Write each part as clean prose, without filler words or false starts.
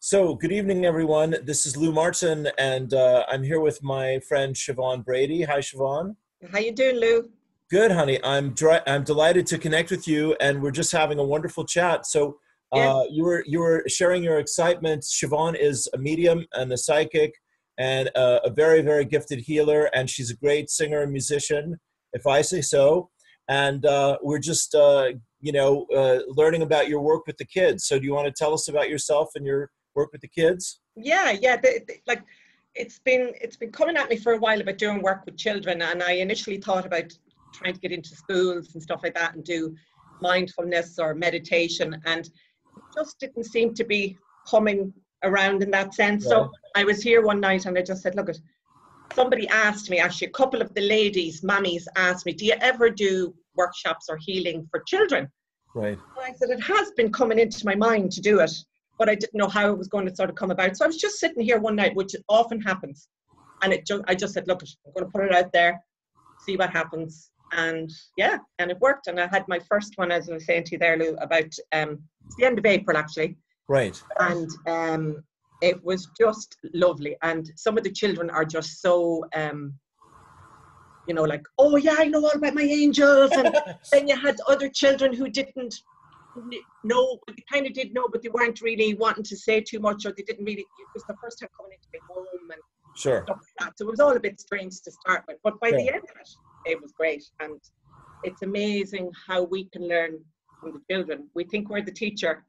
So, good evening, everyone. This is Lou Martin, and I'm here with my friend Siobhan Brady. Hi, Siobhan. How you doing, Lou? Good, honey. I'm delighted to connect with you, and we're just having a wonderful chat. So, Yes. you were sharing your excitement. Siobhan is a medium and a psychic, and a very very gifted healer, and she's a great singer and musician, if I say so. And we're just learning about your work with the kids. So, do you want to tell us about yourself and your work with the kids? Yeah. Like it's been coming at me for a while about doing work with children, and I initially thought about trying to get into schools and stuff like that and do mindfulness or meditation, and it just didn't seem to be coming around in that sense. Right. So I was here one night and I just said, look, somebody asked me, actually, a couple of the ladies, mummies, asked me, do you ever do workshops or healing for children? Right. And I said, it has been coming into my mind to do it, but I didn't know how it was going to sort of come about. So I was just sitting here one night, which often happens. And I just said, look, I'm going to put it out there, see what happens. And yeah, and it worked. And I had my first one, as I was saying to you there, Lou, about it's the end of April, actually. Right. And it was just lovely. And some of the children are just so, like, oh yeah, I know all about my angels. And then you had other children who didn't know, but they kind of did know, but they weren't really wanting to say too much, or they didn't really, it was the first time coming into my home and Sure. stuff like that. So it was all a bit strange to start with, but by Yeah. the end of it, it was great. And it's amazing how we can learn from the children. We think we're the teacher.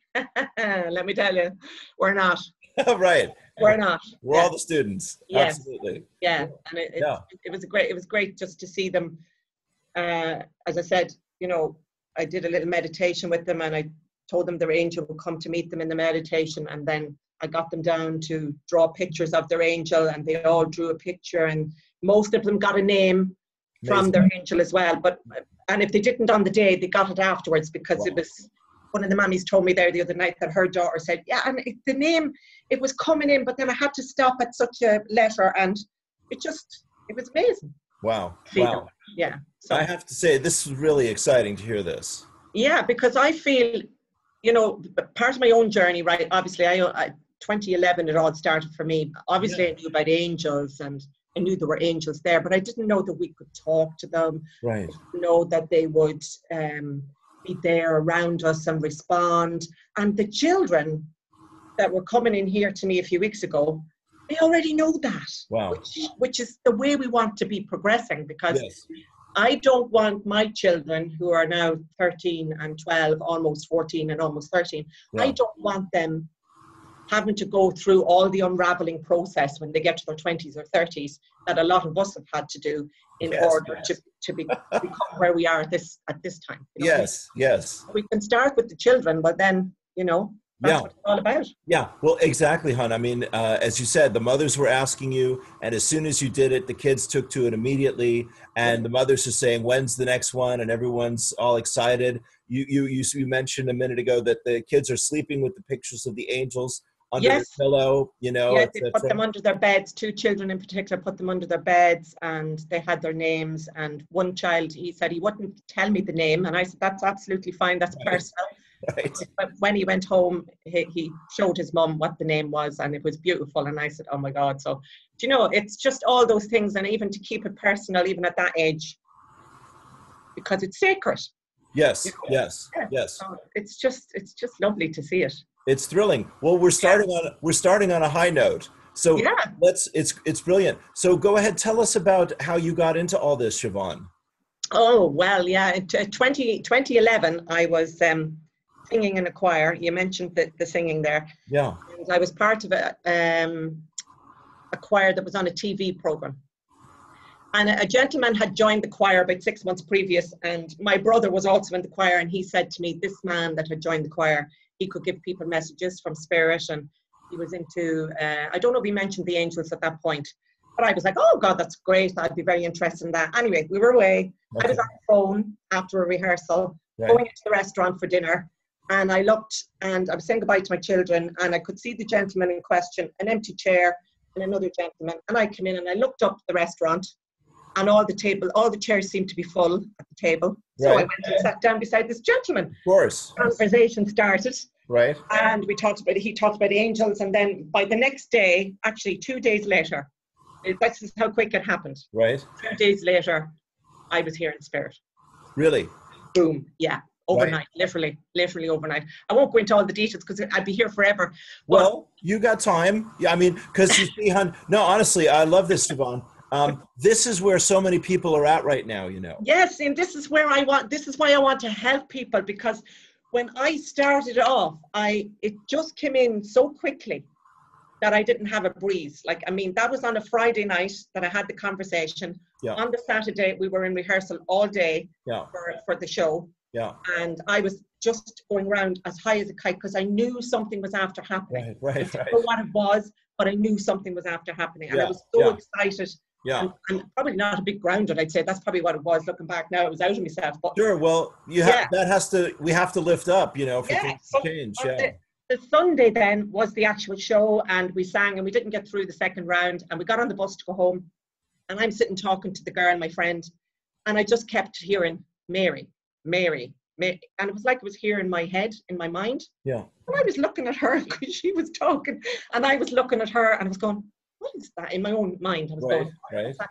Let me tell you, we're not. Right. We're not. We're all the students. Yes. Absolutely. Yeah. And it was great just to see them. As I said, I did a little meditation with them, and I told them their angel would come to meet them in the meditation, and then I got them down to draw pictures of their angel, and they all drew a picture, and most of them got a name from their angel as well. And if they didn't on the day, they got it afterwards, because It was, one of the mummies told me there the other night that her daughter said, yeah, and the name, it was coming in, but then I had to stop at such a letter, and it was amazing. Wow. Yeah. So I have to say, this is really exciting to hear this. yeah, because I feel, part of my own journey, right? Obviously, I 2011, it all started for me. Obviously, I knew about angels, and I knew there were angels there, but I didn't know that we could talk to them. Right. I didn't know that they would be there around us and respond. And the children that were coming in here to me a few weeks ago, they already know that. Wow. Which is the way we want to be progressing, because Yes. I don't want my children, who are now 13 and 12, almost 14 and almost 13, Yeah. I don't want them having to go through all the unraveling process when they get to their 20s or 30s that a lot of us have had to do in order to become where we are at this time. Yes. We can start with the children, but then, that's what it's all about. Yeah, well, exactly, hon. I mean, as you said, the mothers were asking you, and as soon as you did it, the kids took to it immediately, and the mothers are saying, when's the next one? And everyone's all excited. You mentioned a minute ago that the kids are sleeping with the pictures of the angels under their pillow, Yeah, they put them under their beds. 2 children in particular put them under their beds, and they had their names. And one child, he said he wouldn't tell me the name, and I said, that's absolutely fine, that's personal. Right. But when he went home, he showed his mum what the name was, and it was beautiful. And I said, oh my God. So, it's just all those things, and even to keep it personal, even at that age, because it's sacred. Yes. So it's just lovely to see it. It's thrilling. Well, we're starting on a high note. So it's brilliant. So go ahead, tell us about how you got into all this, Siobhan. Oh, well, yeah. In 2011, I was singing in a choir. You mentioned the singing there. Yeah. And I was part of a choir that was on a TV program. And a gentleman had joined the choir about 6 months previous, and my brother was also in the choir, and he said to me, this man that had joined the choir, he could give people messages from spirit, and he was into, I don't know if he mentioned the angels at that point, but I was like, oh God, that's great. I'd be very interested in that. Anyway, we were away. Okay. I was on the phone after a rehearsal, going into the restaurant for dinner, and I looked, and I was saying goodbye to my children, and I could see the gentleman in question, an empty chair, and another gentleman, and I came in and I looked up the restaurant, and all the chairs seemed to be full at the table. So I went and sat down beside this gentleman. Of course. Conversation started. Right. And he talked about angels, and then by the next day, actually 2 days later, this is how quick it happened. Right. 2 days later, I was here in spirit. Really? Boom. Yeah. Overnight, literally overnight. I won't go into all the details because I'd be here forever. Well, you got time. Yeah, I mean, because you see, no, honestly, I love this, Siobhan. This is where so many people are at right now, you know. Yes, and this is why I want to help people, because when I started off, it just came in so quickly that I didn't have a breeze. Like, I mean, that was on a Friday night that I had the conversation. Yeah. On the Saturday, we were in rehearsal all day for the show. Yeah. And I was just going around as high as a kite because I knew something was after happening. Right. I didn't know what it was, but I knew something was after happening. And I was so excited. Yeah. And probably not a bit grounded, I'd say. That's probably what it was. Looking back now, it was out of myself. But sure. Well, we have to lift up, you know, for things to change. The Sunday then was the actual show, and we sang, and we didn't get through the second round, and we got on the bus to go home. And I'm sitting talking to the girl, my friend, and I just kept hearing Mary. And it was like it was here in my head, in my mind. Yeah. And I was looking at her because she was talking, and I was looking at her, and I was going, what is that? In my own mind, I was going, what is that?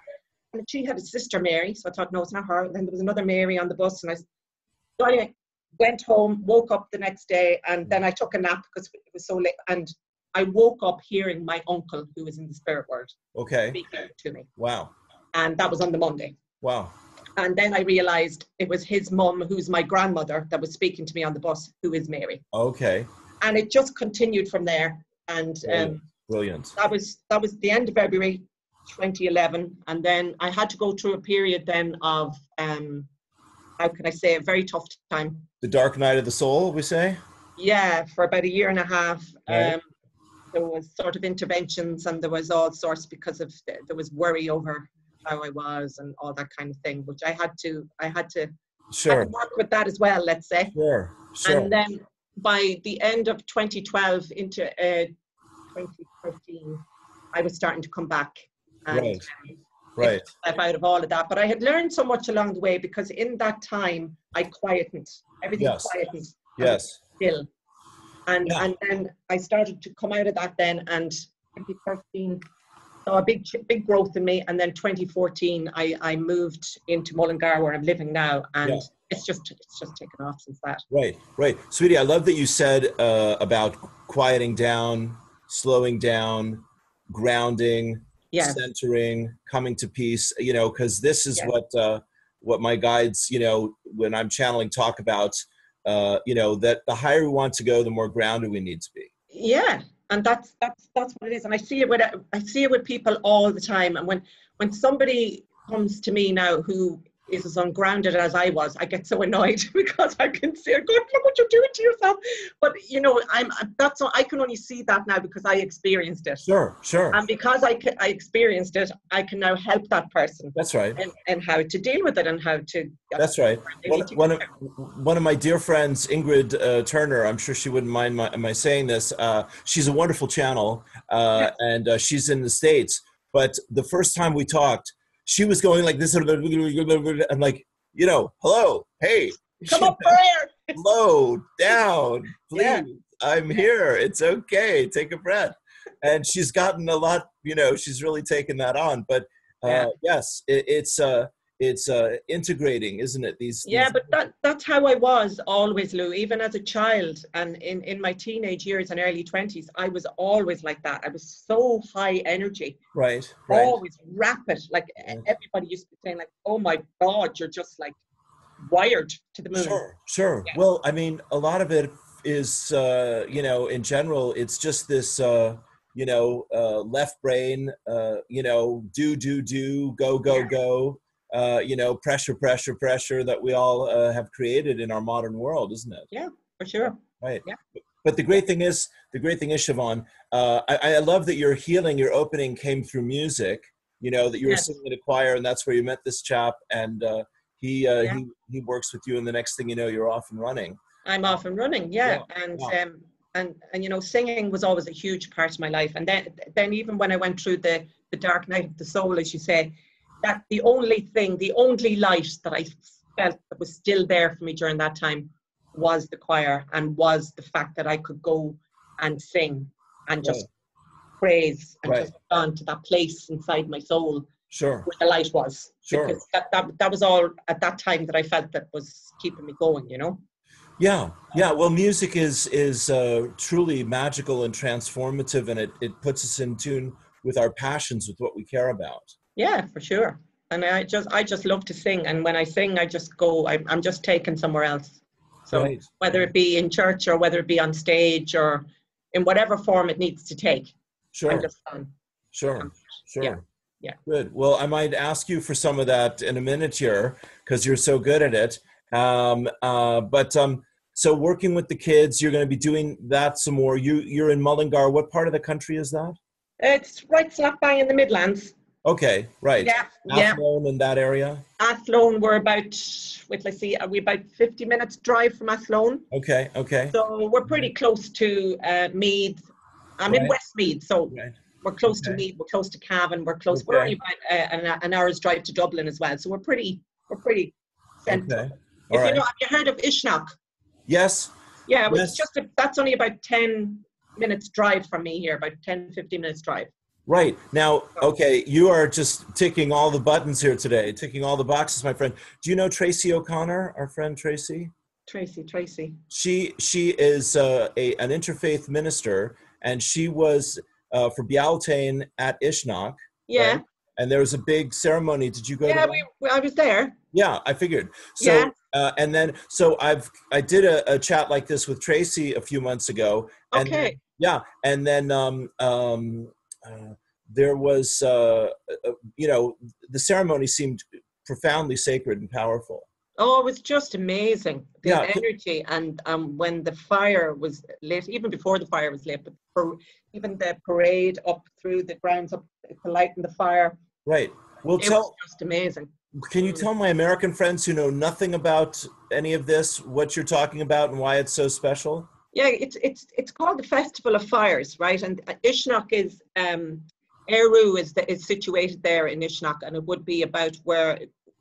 And she had a sister Mary, so I thought, no, it's not her. And then there was another Mary on the bus, and so anyway, went home, woke up the next day, and then I took a nap because it was so late, and I woke up hearing my uncle, who was in the spirit world, speaking to me. Wow. And that was on the Monday. Wow. And then I realized it was his mum, who's my grandmother, that was speaking to me on the bus, who is Mary. Okay. And it just continued from there. And brilliant. That was the end of February 2011. And then I had to go through a period then of, how can I say, a very tough time. The dark night of the soul, we say? Yeah, for about 1.5 years. Right. There was sort of interventions, and there was all sorts because of there was worry over how I was and all that kind of thing, which I had to work with that as well, let's say. Sure. And then by the end of 2012 into 2013, I was starting to come back. And, Right. Out of all of that. But I had learned so much along the way, because in that time I quietened. Everything quietened. Yes. Still. And then I started to come out of that then, and 2013 saw a big growth in me, and then 2014 I moved into Mullingar, where I'm living now, and it's just taken off since that. Right. Sweetie, I love that you said about quieting down, slowing down, grounding, centering, coming to peace, you know, because this is what my guides, you know, when I'm channeling, talk about, you know, that the higher we want to go, the more grounded we need to be. Yeah. And that's what it is. And I see it with people all the time. And when somebody comes to me now who is as ungrounded as I was, I get so annoyed because I can see, God, look what you're doing to yourself. But you know, I can only see that now because I experienced it. Sure. And because I experienced it, I can now help that person. That's right. And how to deal with it, and how to. That's right. One of my dear friends, Ingrid Turner, I'm sure she wouldn't mind my saying this. She's a wonderful channel, and she's in the States. But the first time we talked, she was going like this, and like, you know, hello, hey, come up for air. Slow down, please. I'm here. It's okay. Take a breath. And she's gotten a lot, you know, she's really taken that on. But yes, it's integrating, isn't it? But that's how I was always, Lou, even as a child, and in my teenage years and early 20s, I was always like that. I was so high energy, right, always rapid. Like everybody used to be saying, like, oh my God, you're just like wired to the moon. Sure. Yeah. Well, I mean, a lot of it is, you know, in general, it's just this, you know, left brain, you know, do, go. You know, pressure that we all have created in our modern world, isn't it? Yeah, for sure. Right. Yeah. But the great thing is, Siobhan, I love that your healing, your opening came through music, you know, that you were singing in a choir, and that's where you met this chap, and he works with you, and the next thing you know, you're off and running. I'm off and running, and you know, singing was always a huge part of my life. And then even when I went through the dark night of the soul, as you say, that the only light that I felt that was still there for me during that time was the choir, and was the fact that I could go and sing and just praise and just gone to that place inside my soul where the light was. Because that was all at that time that I felt that was keeping me going, you know? Yeah. Well, music is truly magical and transformative, and it puts us in tune with our passions, with what we care about. Yeah, for sure. And I just love to sing. And when I sing, I just go, I'm just taken somewhere else. So whether it be in church or whether it be on stage or in whatever form it needs to take, I'm just done. Sure. Yeah. Good. Well, I might ask you for some of that in a minute here, because you're so good at it. So working with the kids, you're going to be doing that some more. You're in Mullingar. What part of the country is that? It's right slap bang in the Midlands. Okay, right. Yeah. Athlone in that area? Athlone, we're about, are we about 50 minutes drive from Athlone? Okay. So we're pretty close to Meath. I'm in Westmeath, so we're close to Meath, we're close to Cavan, we're close. We're only about an hour's drive to Dublin as well. So we're pretty central. Have you heard of Ishnock? Yes. Yeah, it's that's only about 10 minutes drive from me here, about 10, 15 minutes drive. Right. Now, okay, you are just ticking all the buttons here today, ticking all the boxes, my friend. Do you know Tracy OConnor, our friend Tracy? Tracy. She is an interfaith minister, and she was for Bealtaine at Ishnock. Yeah. Right? And there was a big ceremony. Did you go to that? I was there. Yeah, I figured. So, and then, I did a chat like this with Tracy a few months ago. And okay. And then there was, the ceremony seemed profoundly sacred and powerful. Oh, it was just amazing. The energy, and when the fire was lit, even before the fire was lit, but even the parade up through the grounds up to lighten the fire. Right. Well, it was just amazing. Can you tell my American friends who know nothing about any of this what you're talking about and why it's so special? Yeah, it's called the Festival of Fires, right? And Ishnock is Eru is situated there in Ishnock, and it would be about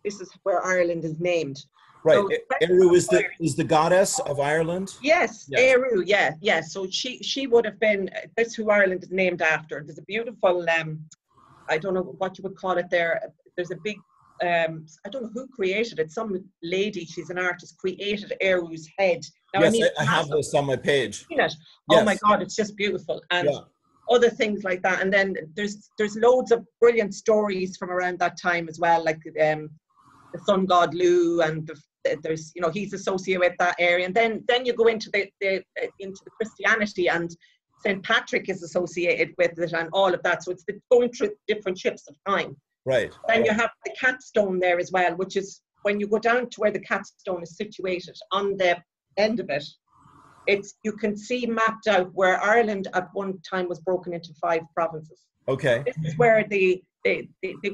this is where Ireland is named. Right. So Eru is the goddess of Ireland? Yes. Eru, yeah. So she would have been, that's who Ireland is named after. There's a beautiful, I don't know what you would call it there. There's a big, I don't know who created it. Some lady, she's an artist, created Eru's head. Now, yes, I have this on my page. Yes. Oh my God, it's just beautiful. And other things like that. And then there's loads of brilliant stories from around that time as well, like the sun god Lu, and there's, he's associated with that area. And then you go into the Christianity, and St. Patrick is associated with it and all of that. So it's going through different shifts of time. Right. Then you have the Catstone there as well, which is when you go down to where the Catstone is situated, on the end of it, you can see mapped out where Ireland at one time was broken into 5 provinces. Okay. This is where they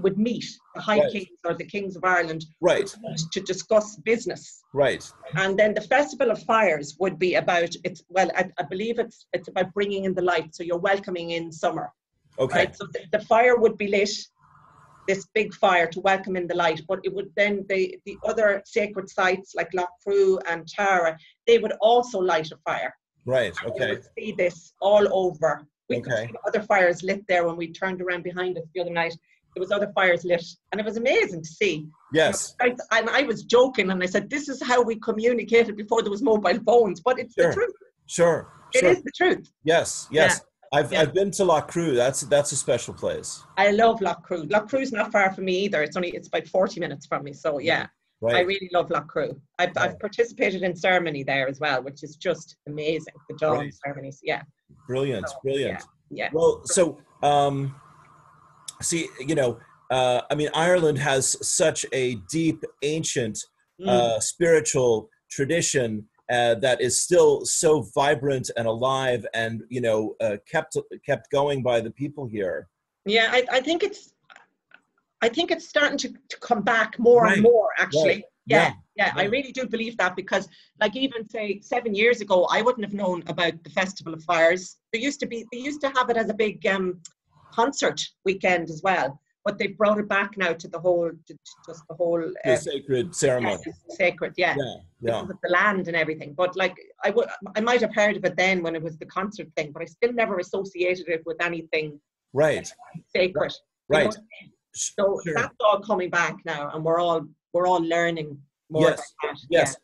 would meet, the High Kings or the Kings of Ireland, to discuss business. Right. And then the Festival of Fires would be about, I believe it's about bringing in the light, so you're welcoming in summer. Okay. Right? So the fire would be lit, this big fire to welcome in the light, but it would then, the other sacred sites like Lough Crew and Tara, they would also light a fire. Right, and okay. we would see this all over. We could see other fires lit there when we turned around behind us the other night. There was other fires lit, and it was amazing to see. Yes. And I was joking, and I said, this is how we communicated before there was mobile phones, but it's the truth. Sure. It is the truth. Yes. Yeah. I've been to Lough Crew. That's a special place. I love Lough Crew. Lough Crew's not far from me either. It's about 40 minutes from me. So yeah, I really love Lough Crew. I've participated in ceremony there as well, which is just amazing. The dawn ceremonies. Yeah. Brilliant. Yeah. Well, so see, Ireland has such a deep, ancient, spiritual tradition that is still so vibrant and alive, and kept going by the people here. Yeah, I think it's starting to come back more and more, actually. Right. Yeah, I really do believe that, because like even say 7 years ago, I wouldn't have known about the Festival of Fires. They used to have it as a big concert weekend as well. but they brought it back now to the whole, just the whole The sacred ceremony. yes, sacred, yeah, because of the land and everything. But like I might have heard of it then when it was the concert thing, but I still never associated it with anything sacred. Right. So that's all coming back now, and we're all learning more about that. Yes.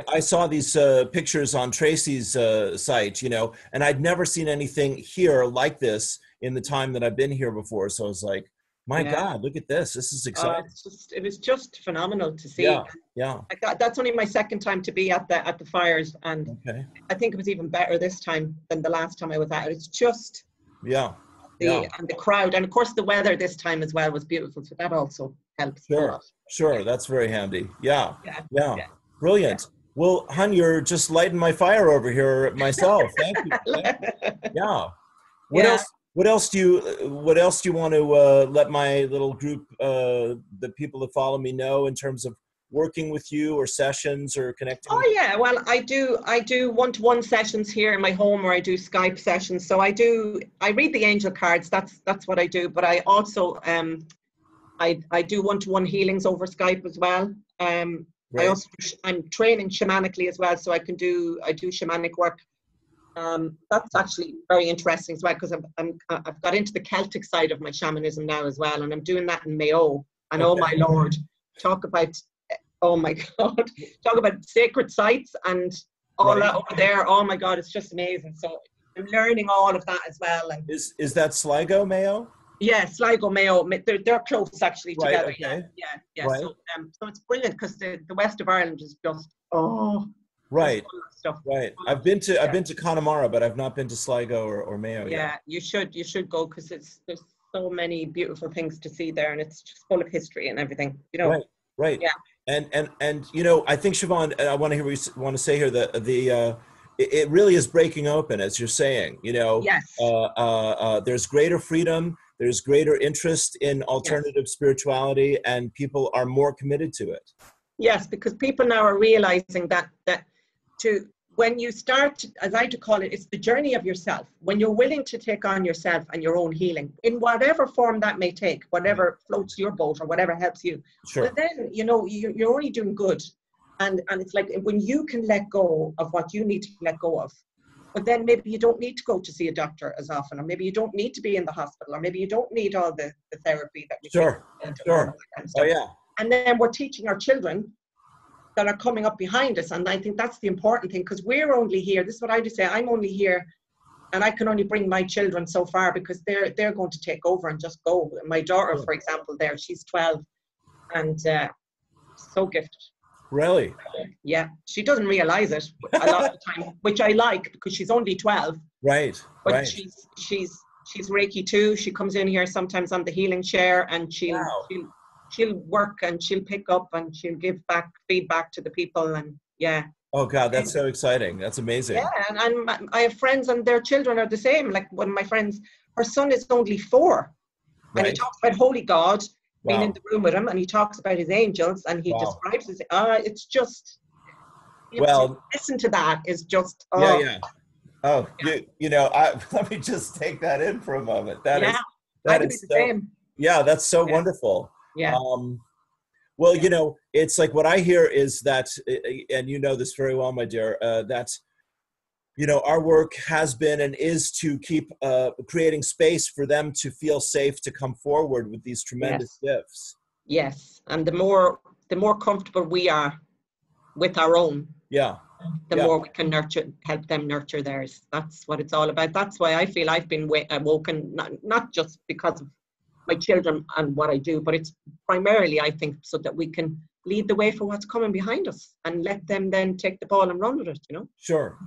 I saw these pictures on Tracy's site, you know, and I'd never seen anything here like this in the time that I've been here before. So I was like, my God, look at this. This is exciting. It was just phenomenal to see. Yeah. That's only my second time to be at the fires, and I think it was even better this time than the last time I was at it. It's just and the crowd, and of course the weather this time as well was beautiful, so that also helps a lot. Sure, that's very handy. Yeah. Brilliant. Well, hon, you're just lighting my fire over here myself. Thank you. Yeah. What else do you want to let my little group, the people that follow me, know in terms of working with you or sessions or connecting? Oh yeah, well I do one-to-one sessions here in my home, or I do Skype sessions. So I read the angel cards. That's what I do. But I also I do one-to-one healings over Skype as well. I'm training shamanically as well, so I do shamanic work. That's actually very interesting as well, because I've got into the Celtic side of my shamanism now as well, and I'm doing that in Mayo. And oh my Lord, talk about sacred sites and all that over there. Oh my God, it's just amazing. So I'm learning all of that as well. And is that Sligo, Mayo? Yeah, Sligo, Mayo, they're close actually together. Okay. Yeah. Right. So it's brilliant, because the west of Ireland is just stuff. Right. I've been to Connemara, but I've not been to Sligo or Mayo yet. You should go, because there's so many beautiful things to see there, and it's just full of history and everything. You know. Right. Yeah. And you know, I think, Siobhan, I want to hear what you want to say here, that it really is breaking open, as you're saying. You know. Yes. There's greater freedom. There's greater interest in alternative spirituality, and people are more committed to it. Yes, because people now are realizing that when you start, as I call it, it's the journey of yourself. When you're willing to take on yourself and your own healing, in whatever form that may take, whatever floats your boat or whatever helps you. Sure. But then, you know, you're only doing good. And it's like when you can let go of what you need to let go of, but then maybe you don't need to go to see a doctor as often, or maybe you don't need to be in the hospital, or maybe you don't need all the therapy that we Sure. Oh, yeah. And then we're teaching our children that are coming up behind us. And I think that's the important thing, because we're only here. This is what I just say. I'm only here, and I can only bring my children so far, because they're going to take over and just go. My daughter, for example, she's 12 and so gifted. Really? Yeah. She doesn't realize it a lot of the time, which I like, because she's only 12. Right. But she's Reiki too. She comes in here sometimes on the healing chair, and she'll work, and she'll pick up, and she'll give back feedback to the people. And oh God, that's so exciting. That's amazing. Yeah. And I have friends, and their children are the same. Like one of my friends, her son is only 4, and he talks about holy God being in the room with him, and he talks about his angels, and he describes his it's just listen to that is just you know, let me just take that in for a moment. That is so, same. Yeah, that's so wonderful. Yeah. Well, you know, it's like what I hear is that, and you know this very well, my dear, that, you know, our work has been and is to keep creating space for them to feel safe to come forward with these tremendous gifts. Yes, and the more comfortable we are with our own, the more we can help them nurture theirs. That's what it's all about. That's why I feel I've been awoken, not just because of my children and what I do, but it's primarily, I think, so that we can lead the way for what's coming behind us, and let them then take the ball and run with it, you know? Sure.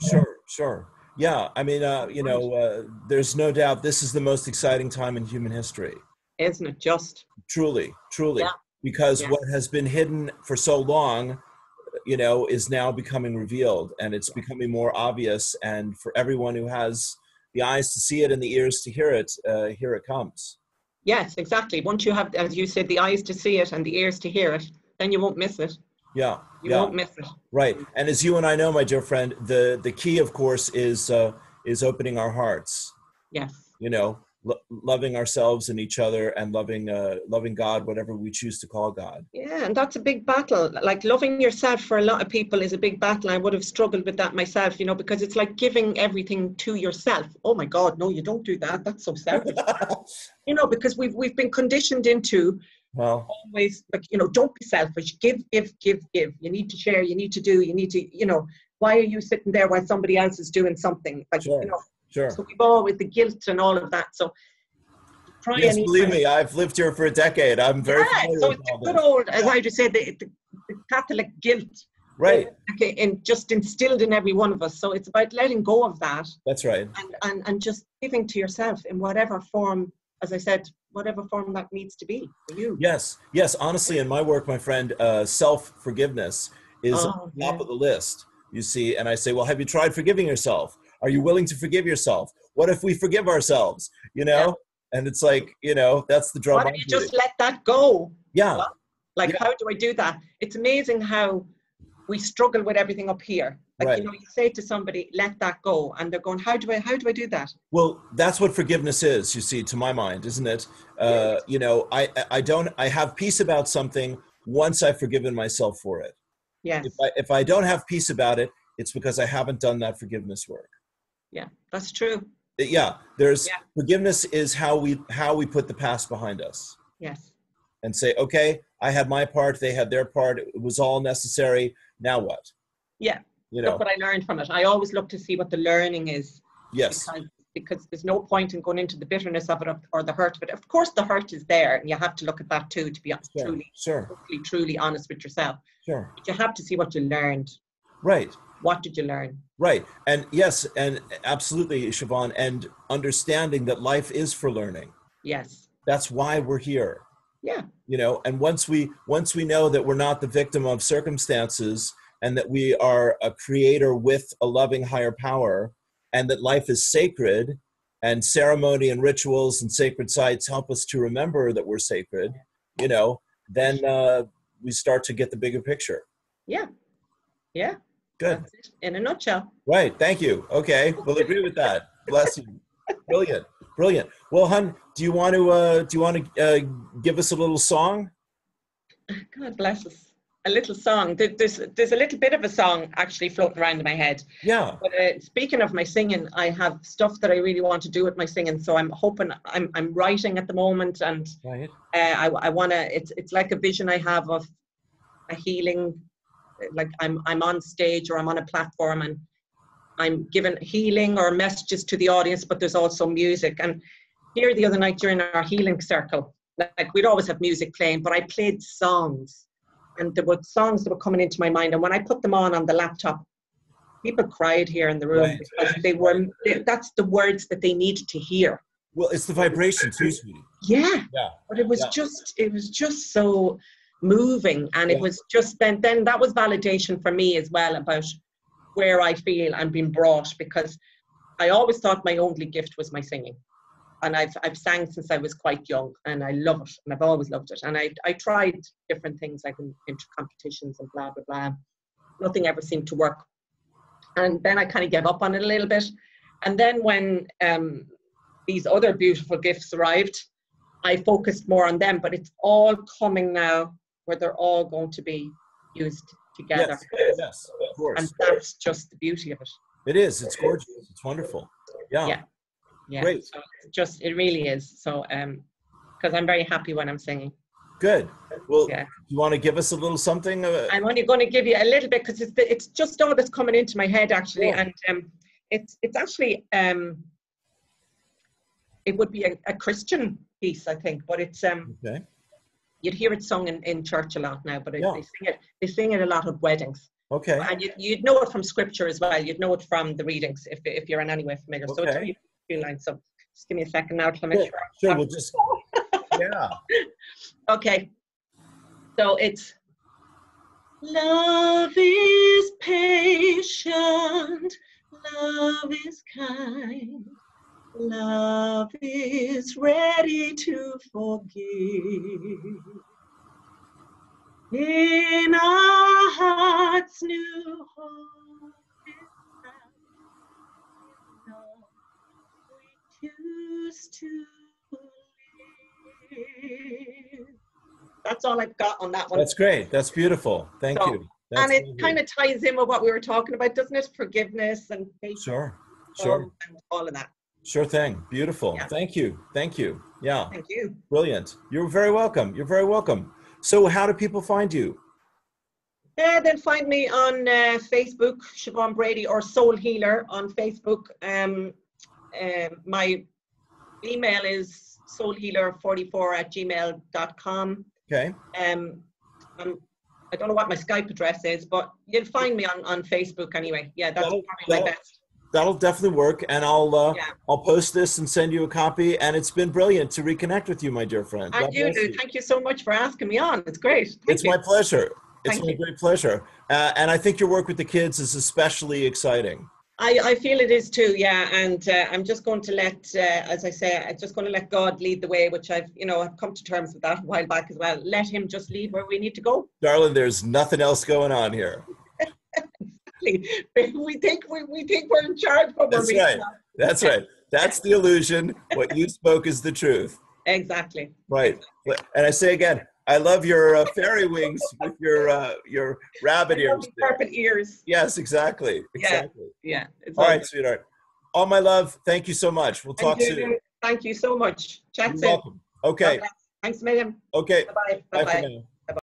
Yeah, I mean, you know, there's no doubt this is the most exciting time in human history. Isn't it just? Truly. Because what has been hidden for so long, you know, is now becoming revealed, and it's becoming more obvious. And for everyone who has the eyes to see it and the ears to hear it, here it comes. Yes, exactly. Once you have, as you said, the eyes to see it and the ears to hear it, then you won't miss it. You won't miss it. Right. And as you and I know, my dear friend, the key, of course, is opening our hearts. Yes. You know, loving ourselves and each other, and loving God, whatever we choose to call God. Yeah, and that's a big battle. Like loving yourself for a lot of people is a big battle. I would have struggled with that myself, because it's like giving everything to yourself. Oh my God, no, you don't do that. That's so selfish. Because we've been conditioned into Well, always like, don't be selfish. Give, give, give, give. You need to share. You need to do. You need to. Why are you sitting there while somebody else is doing something? Like, sure. So we've all with the guilt and all of that. So try Yes, and believe me, I've lived here for a decade. I'm very familiar so with it's all a good this. old, as I just said, the Catholic guilt, Right? and just instilled in every one of us. So it's about letting go of that. That's right. And just giving to yourself in whatever form, as I said, whatever form that needs to be for you. Yes. Honestly, in my work, my friend, self-forgiveness is on top of the list. You see, and I say, well, have you tried forgiving yourself? Are you willing to forgive yourself? What if we forgive ourselves? Yeah. And it's like, that's the drum. Why don't you just let that go? Yeah. What? Like, how do I do that? It's amazing how we struggle with everything up here. Like, Right. you say to somebody, let that go. And they're going, how do I do that? Well, that's what forgiveness is, you see, to my mind, isn't it? I have peace about something once I've forgiven myself for it. Yes. If I don't have peace about it, it's because I haven't done that forgiveness work. Yeah, that's true. Forgiveness is how we put the past behind us. Yes. And say, okay, I had my part, they had their part, it was all necessary. Now what? Yeah. Look what I learned from it. I always look to see what the learning is. Yes. Because there's no point in going into the bitterness of it or the hurt of it. Of course, the hurt is there, and you have to look at that too, to be truly honest with yourself. Sure. But you have to see what you learned. Right. What did you learn? Right. And yes, and absolutely, Siobhan, and understanding that life is for learning. Yes. That's why we're here. Yeah. And once we know that we're not the victim of circumstances, and that we are a creator with a loving higher power, and that life is sacred, and ceremony and rituals and sacred sites help us to remember that we're sacred, then we start to get the bigger picture. Yeah. Yeah. Good. That's it, in a nutshell. Right. Thank you. Okay. We'll agree with that. Bless you. Brilliant. Well, hon, do you want to give us a little song? God bless us. A little song. There's a little bit of a song actually floating around in my head. Yeah. But speaking of my singing, I have stuff that I really want to do with my singing. So I'm hoping, I'm writing at the moment, and right. I want to. It's like a vision I have of a healing. Like I'm on stage or I'm on a platform and I'm giving healing or messages to the audience, but there's also music. And here the other night during our healing circle, like we'd always have music playing, but I played songs. And there were songs that were coming into my mind. And when I put them on the laptop, people cried here in the room because that's the words that they needed to hear. Well, it's the vibration too, sweetie. Yeah. But it was just so moving. And it was just, then that was validation for me as well about where I feel I'm being brought, because I always thought my only gift was my singing. And I've sang since I was quite young, and I love it, and I've always loved it. And I tried different things, like into competitions and blah, blah, blah. Nothing ever seemed to work. And then I kind of gave up on it a little bit. And then when these other beautiful gifts arrived, I focused more on them. But it's all coming now where they're all going to be used together. Yes, of course. And that's just the beauty of it. It is. It's gorgeous. It's wonderful. Yeah. Great. So it really is. So because I'm very happy when I'm singing. Good. Well, you want to give us a little something? I'm only going to give you a little bit, because it's just all that's coming into my head actually. And it's actually it would be a Christian piece, I think, but it's okay. You'd hear it sung in church a lot now, but they sing it a lot at weddings. Okay. And you'd know it from scripture as well. You'd know it from the readings if you're in any way familiar. So it's really few lines. So just give me a second now to make sure. Sure, we'll just Okay. So it's love is patient, love is kind, love is ready to forgive. In our hearts new hope is found. We choose to that's all I've got on that one. That's great. That's beautiful. Thank you. That's and it kind of ties in with what we were talking about, doesn't it? Forgiveness and patience. Sure. And all of that. Sure thing. Beautiful. Yeah. Thank you. Thank you. Yeah. Thank you. Brilliant. You're very welcome. You're very welcome. So how do people find you? They'll find me on Facebook, Siobhan Brady, or Soul Healer on Facebook. My email is soulhealer44@gmail.com. Okay. I don't know what my Skype address is, but you'll find me on Facebook anyway. Yeah, that's probably my best. That'll definitely work, and I'll post this and send you a copy. And it's been brilliant to reconnect with you, my dear friend. And you do. Thank you so much for asking me on. It's great. It's my pleasure. It's my great pleasure. And I think your work with the kids is especially exciting. I feel it is too, yeah. And I'm just going to let, as I say, I'm just going to let God lead the way, which I've come to terms with that a while back as well. Let him just lead where we need to go. Darling, there's nothing else going on here. Exactly. We think we're in charge, but we're really not. That's right. That's the illusion. What you spoke is the truth. Exactly. Right. And I say again, I love your fairy wings with your rabbit ears. Carpet ears. Yes, exactly. Exactly. Yeah. All right, sweetheart. All my love. Thank you so much. We'll talk soon. Thank you so much. Chat soon. You're welcome. Okay. Thanks, Megan. Okay. Bye-bye. Bye Bye-bye. for now.